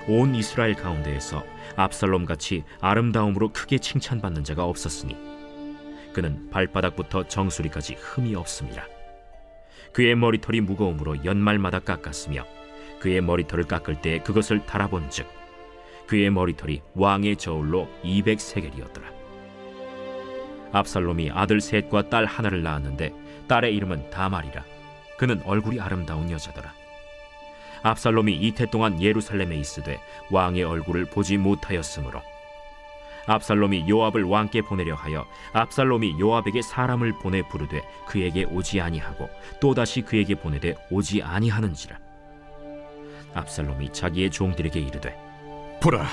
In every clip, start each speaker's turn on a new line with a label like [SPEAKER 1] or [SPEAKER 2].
[SPEAKER 1] 온 이스라엘 가운데에서 압살롬같이 아름다움으로 크게 칭찬받는 자가 없었으니 그는 발바닥부터 정수리까지 흠이 없음이라. 그의 머리털이 무거움으로 연말마다 깎았으며 그의 머리털을 깎을 때 그것을 달아본즉 그의 머리털이 왕의 저울로 200세겔이었더라. 압살롬이 아들 셋과 딸 하나를 낳았는데 딸의 이름은 다말이라. 그는 얼굴이 아름다운 여자더라. 압살롬이 이태 동안 예루살렘에 있으되 왕의 얼굴을 보지 못하였으므로 압살롬이 요압을 왕께 보내려 하여 압살롬이 요압에게 사람을 보내 부르되 그에게 오지 아니하고 또다시 그에게 보내되 오지 아니하는지라. 압살롬이 자기의 종들에게 이르되
[SPEAKER 2] 보라,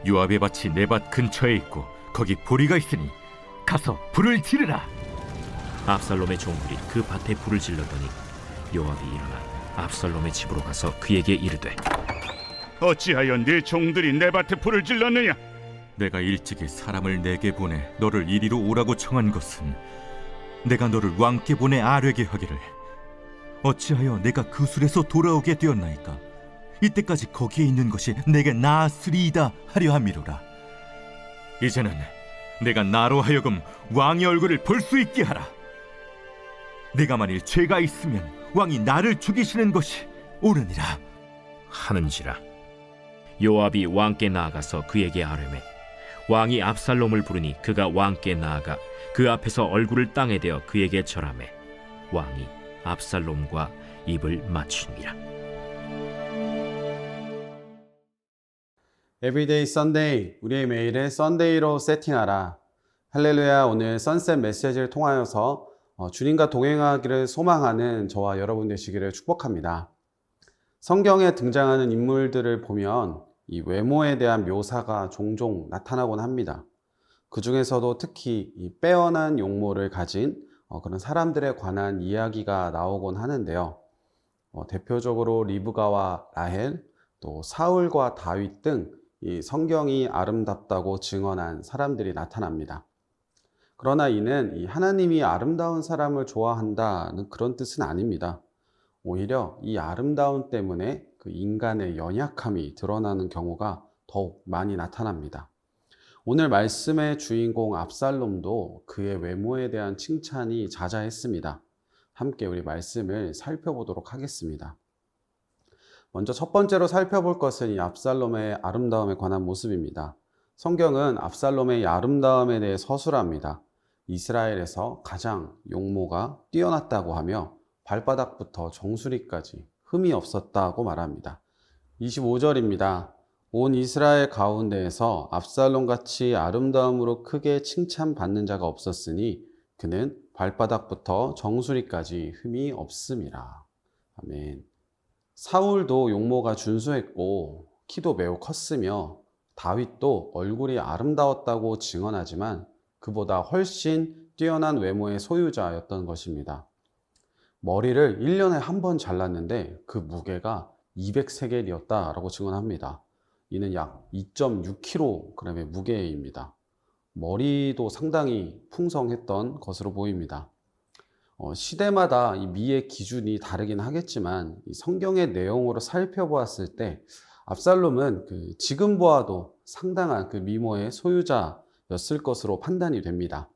[SPEAKER 2] 요압의 밭이 내 밭 근처에 있고 거기 보리가 있으니 가서 불을 지르라.
[SPEAKER 1] 압살롬의 종들이 그 밭에 불을 질렀더니 요압이 일어나 압살롬의 집으로 가서 그에게 이르되
[SPEAKER 3] 어찌하여 네 종들이 내 밭에 불을 질렀느냐?
[SPEAKER 2] 내가 일찍이 사람을 내게 보내 너를 이리로 오라고 청한 것은 내가 너를 왕께 보내 아뢰게 하기를 어찌하여 내가 그 술에서 돌아오게 되었나이까? 이때까지 거기에 있는 것이 내게 나았으리이다 하려 함이로라. 이제는 내가 나로 하여금 왕의 얼굴을 볼 수 있게 하라. 내가 만일 죄가 있으면 왕이 나를 죽이시는 것이 옳으니라
[SPEAKER 1] 하는지라. 요압이 왕께 나아가서 그에게 아뢰매 왕이 압살롬을 부르니 그가 왕께 나아가 그 앞에서 얼굴을 땅에 대어 그에게 절하매 왕이 압살롬과 입을 맞추니라.
[SPEAKER 4] Everyday Sunday, 우리의 매일을 썬데이로 세팅하라. 할렐루야. 오늘 선셋 메시지를 통하여서 주님과 동행하기를 소망하는 저와 여러분 되시기를 축복합니다. 성경에 등장하는 인물들을 보면 이 외모에 대한 묘사가 종종 나타나곤 합니다. 그 중에서도 특히 이 빼어난 용모를 가진 그런 사람들에 관한 이야기가 나오곤 하는데요. 대표적으로 리브가와 라헬, 또 사울과 다윗 등 이 성경이 아름답다고 증언한 사람들이 나타납니다. 그러나 이는 이 하나님이 아름다운 사람을 좋아한다는 그런 뜻은 아닙니다. 오히려 이 아름다움 때문에 그 인간의 연약함이 드러나는 경우가 더욱 많이 나타납니다. 오늘 말씀의 주인공 압살롬도 그의 외모에 대한 칭찬이 자자했습니다. 함께 우리 말씀을 살펴보도록 하겠습니다. 먼저 첫 번째로 살펴볼 것은 이 압살롬의 아름다움에 관한 모습입니다. 성경은 압살롬의 이 아름다움에 대해 서술합니다. 이스라엘에서 가장 용모가 뛰어났다고 하며 발바닥부터 정수리까지 흠이 없었다고 말합니다. 25절입니다. 온 이스라엘 가운데에서 압살롬같이 아름다움으로 크게 칭찬받는 자가 없었으니 그는 발바닥부터 정수리까지 흠이 없음이라. 아멘. 사울도 용모가 준수했고 키도 매우 컸으며 다윗도 얼굴이 아름다웠다고 증언하지만 그보다 훨씬 뛰어난 외모의 소유자였던 것입니다. 머리를 1년에 한 번 잘랐는데 그 무게가 200세겔이었다라고 증언합니다. 이는 약 2.6kg의 무게입니다. 머리도 상당히 풍성했던 것으로 보입니다. 시대마다 이 미의 기준이 다르긴 하겠지만 이 성경의 내용으로 살펴보았을 때 압살롬은 지금 보아도 상당한 그 미모의 소유자였을 것으로 판단이 됩니다.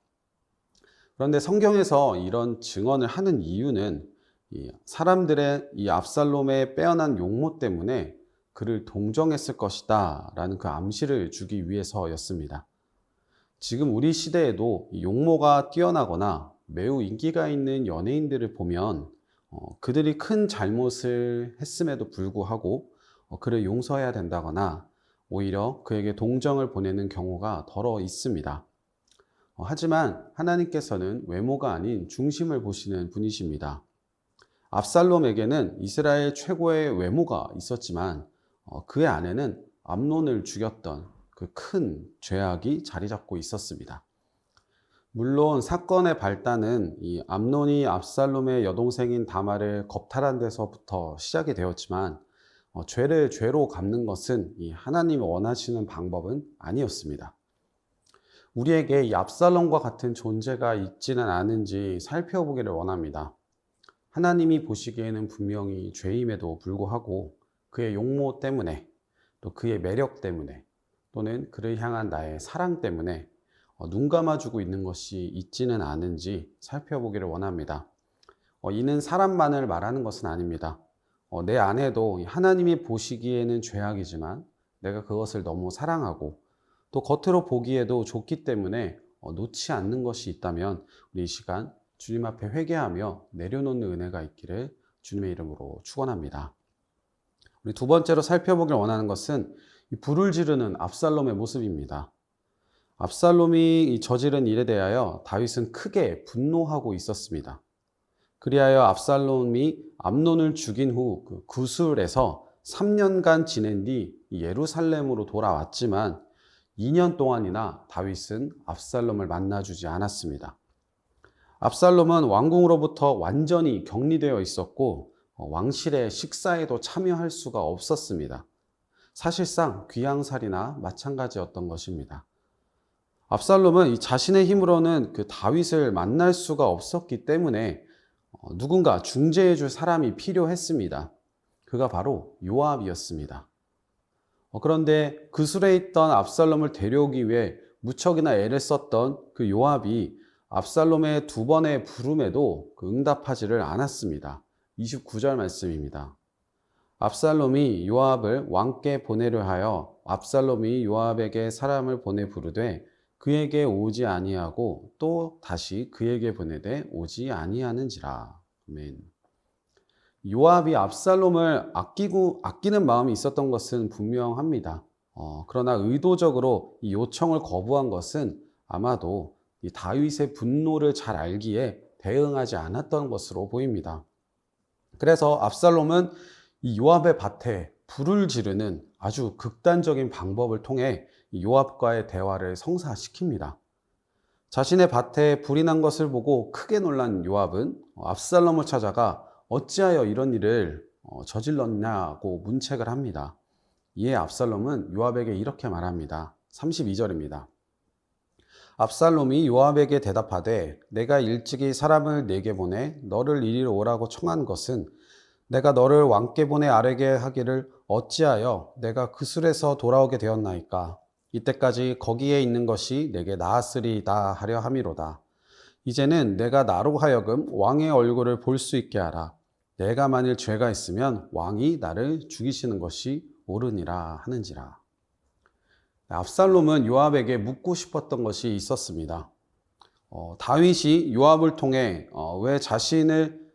[SPEAKER 4] 그런데 성경에서 이런 증언을 하는 이유는 이 사람들의 이 압살롬의 빼어난 용모 때문에 그를 동정했을 것이다 라는 그 암시를 주기 위해서였습니다. 지금 우리 시대에도 이 용모가 뛰어나거나 매우 인기가 있는 연예인들을 보면 그들이 큰 잘못을 했음에도 불구하고 그를 용서해야 된다거나 오히려 그에게 동정을 보내는 경우가 더러 있습니다. 하지만 하나님께서는 외모가 아닌 중심을 보시는 분이십니다. 압살롬에게는 이스라엘 최고의 외모가 있었지만 그의 안에는 암논을 죽였던 그 큰 죄악이 자리 잡고 있었습니다. 물론 사건의 발단은 이 암논이 압살롬의 여동생인 다말을 겁탈한 데서부터 시작이 되었지만 죄를 죄로 갚는 것은 이 하나님이 원하시는 방법은 아니었습니다. 우리에게 이 압살롬과 같은 존재가 있지는 않은지 살펴보기를 원합니다. 하나님이 보시기에는 분명히 죄임에도 불구하고 그의 용모 때문에 또 그의 매력 때문에 또는 그를 향한 나의 사랑 때문에 눈 감아주고 있는 것이 있지는 않은지 살펴보기를 원합니다. 이는 사람만을 말하는 것은 아닙니다. 내 안에도 하나님이 보시기에는 죄악이지만 내가 그것을 너무 사랑하고 또 겉으로 보기에도 좋기 때문에 놓지 않는 것이 있다면 우리 이 시간 주님 앞에 회개하며 내려놓는 은혜가 있기를 주님의 이름으로 축원합니다. 우리 두 번째로 살펴보길 원하는 것은 이 불을 지르는 압살롬의 모습입니다. 압살롬이 저지른 일에 대하여 다윗은 크게 분노하고 있었습니다. 그리하여 압살롬이 암논을 죽인 후 그 구술에서 3년간 지낸 뒤 예루살렘으로 돌아왔지만 2년 동안이나 다윗은 압살롬을 만나주지 않았습니다. 압살롬은 왕궁으로부터 완전히 격리되어 있었고 왕실의 식사에도 참여할 수가 없었습니다. 사실상 귀양살이나 마찬가지였던 것입니다. 압살롬은 이 자신의 힘으로는 그 다윗을 만날 수가 없었기 때문에 누군가 중재해 줄 사람이 필요했습니다. 그가 바로 요압이었습니다. 그런데 그술에 있던 압살롬을 데려오기 위해 무척이나 애를 썼던 그 요압이 압살롬의 두 번의 부름에도 응답하지를 않았습니다. 29절 말씀입니다. 압살롬이 요압을 왕께 보내려 하여 압살롬이 요압에게 사람을 보내 부르되 그에게 오지 아니하고 또 다시 그에게 보내되 오지 아니하는지라. 아멘. 요압이 압살롬을 아끼는 마음이 있었던 것은 분명합니다. 그러나 의도적으로 이 요청을 거부한 것은 아마도 이 다윗의 분노를 잘 알기에 대응하지 않았던 것으로 보입니다. 그래서 압살롬은 이 요압의 밭에 불을 지르는 아주 극단적인 방법을 통해 요압과의 대화를 성사시킵니다. 자신의 밭에 불이 난 것을 보고 크게 놀란 요압은 압살롬을 찾아가 어찌하여 이런 일을 저질렀냐고 문책을 합니다. 이에 압살롬은 요압에게 이렇게 말합니다. 32절입니다. 압살롬이 요압에게 대답하되 내가 일찍이 사람을 내게 보내 너를 이리로 오라고 청한 것은 내가 너를 왕께 보내 아뢰게 하기를 어찌하여 내가 그술에서 돌아오게 되었나이까. 이때까지 거기에 있는 것이 내게 나았으리다 하려 함이로다. 이제는 내가 나로 하여금 왕의 얼굴을 볼 수 있게 하라. 내가 만일 죄가 있으면 왕이 나를 죽이시는 것이 옳으니라 하는지라. 압살롬은 요압에게 묻고 싶었던 것이 있었습니다. 다윗이 요압을 통해 왜 자신을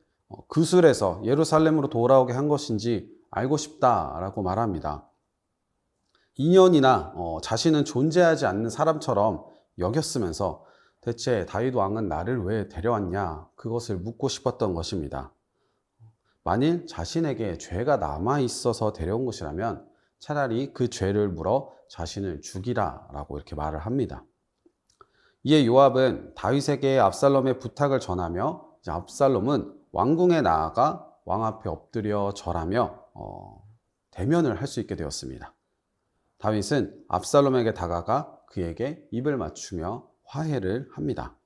[SPEAKER 4] 그술에서 예루살렘으로 돌아오게 한 것인지 알고 싶다라고 말합니다. 2년이나 자신은 존재하지 않는 사람처럼 여겼으면서 대체 다윗 왕은 나를 왜 데려왔냐 그것을 묻고 싶었던 것입니다. 만일 자신에게 죄가 남아 있어서 데려온 것이라면 차라리 그 죄를 물어 자신을 죽이라 라고 이렇게 말을 합니다. 이에 요압은 다윗에게 압살롬의 부탁을 전하며 압살롬은 왕궁에 나아가 왕 앞에 엎드려 절하며 대면을 할 수 있게 되었습니다. 다윗은 압살롬에게 다가가 그에게 입을 맞추며 화해를 합니다.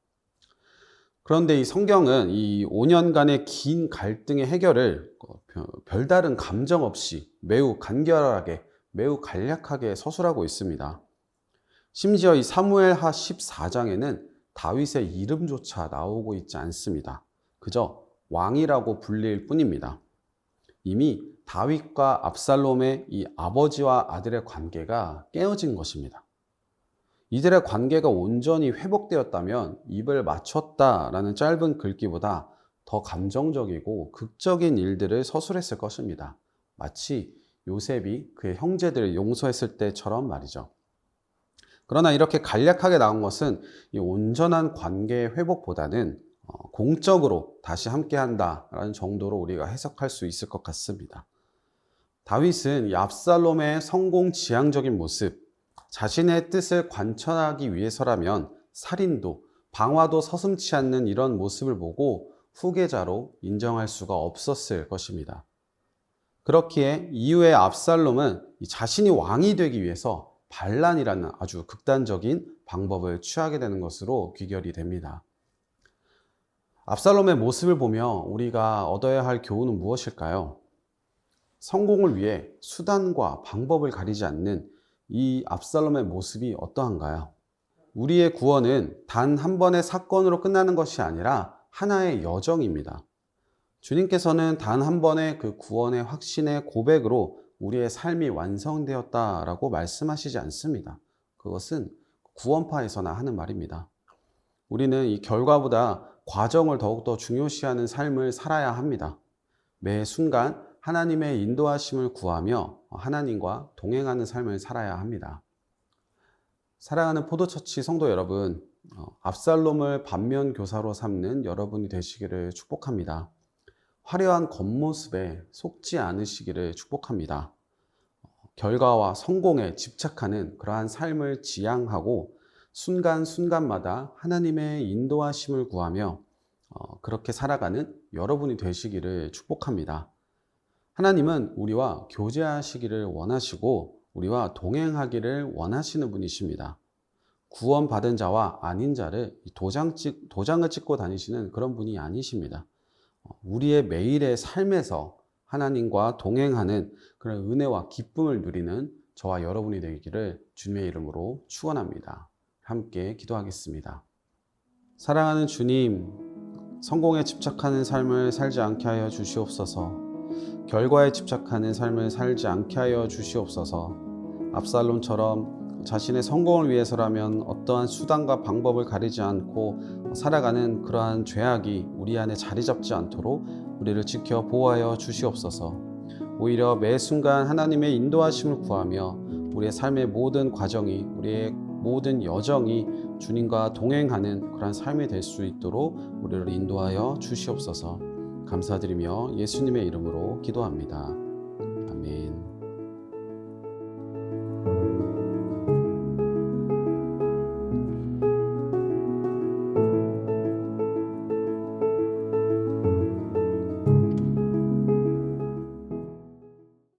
[SPEAKER 4] 그런데 이 성경은 이 5년간의 긴 갈등의 해결을 별다른 감정 없이 매우 간결하게, 매우 간략하게 서술하고 있습니다. 심지어 이 사무엘하 14장에는 다윗의 이름조차 나오고 있지 않습니다. 그저 왕이라고 불릴 뿐입니다. 이미 다윗과 압살롬의 이 아버지와 아들의 관계가 깨어진 것입니다. 이들의 관계가 온전히 회복되었다면 입을 맞췄다라는 짧은 글귀보다 더 감정적이고 극적인 일들을 서술했을 것입니다. 마치 요셉이 그의 형제들을 용서했을 때처럼 말이죠. 그러나 이렇게 간략하게 나온 것은 이 온전한 관계의 회복보다는 공적으로 다시 함께한다라는 정도로 우리가 해석할 수 있을 것 같습니다. 다윗은 이 압살롬의 성공지향적인 모습, 자신의 뜻을 관철하기 위해서라면 살인도 방화도 서슴지 않는 이런 모습을 보고 후계자로 인정할 수가 없었을 것입니다. 그렇기에 이후에 압살롬은 자신이 왕이 되기 위해서 반란이라는 아주 극단적인 방법을 취하게 되는 것으로 귀결이 됩니다. 압살롬의 모습을 보며 우리가 얻어야 할 교훈은 무엇일까요? 성공을 위해 수단과 방법을 가리지 않는 이 압살롬의 모습이 어떠한가요? 우리의 구원은 단 한 번의 사건으로 끝나는 것이 아니라 하나의 여정입니다. 주님께서는 단 한 번의 그 구원의 확신의 고백으로 우리의 삶이 완성되었다라고 말씀하시지 않습니다. 그것은 구원파에서나 하는 말입니다. 우리는 이 결과보다 과정을 더욱더 중요시하는 삶을 살아야 합니다. 매 순간 하나님의 인도하심을 구하며 하나님과 동행하는 삶을 살아야 합니다. 사랑하는 포도처치 성도 여러분, 압살롬을 반면 교사로 삼는 여러분이 되시기를 축복합니다. 화려한 겉모습에 속지 않으시기를 축복합니다. 결과와 성공에 집착하는 그러한 삶을 지향하고 순간순간마다 하나님의 인도하심을 구하며 그렇게 살아가는 여러분이 되시기를 축복합니다. 하나님은 우리와 교제하시기를 원하시고 우리와 동행하기를 원하시는 분이십니다. 구원받은 자와 아닌 자를 도장을 찍고 다니시는 그런 분이 아니십니다. 우리의 매일의 삶에서 하나님과 동행하는 그런 은혜와 기쁨을 누리는 저와 여러분이 되기를 주님의 이름으로 축원합니다. 함께 기도하겠습니다. 사랑하는 주님, 성공에 집착하는 삶을 살지 않게 하여 주시옵소서. 결과에 집착하는 삶을 살지 않게 하여 주시옵소서. 압살롬처럼 자신의 성공을 위해서라면 어떠한 수단과 방법을 가리지 않고 살아가는 그러한 죄악이 우리 안에 자리 잡지 않도록 우리를 지켜 보호하여 주시옵소서. 오히려 매 순간 하나님의 인도하심을 구하며 우리의 삶의 모든 과정이, 우리의 모든 여정이 주님과 동행하는 그러한 삶이 될 수 있도록 우리를 인도하여 주시옵소서. 감사드리며 예수님의 이름으로 기도합니다.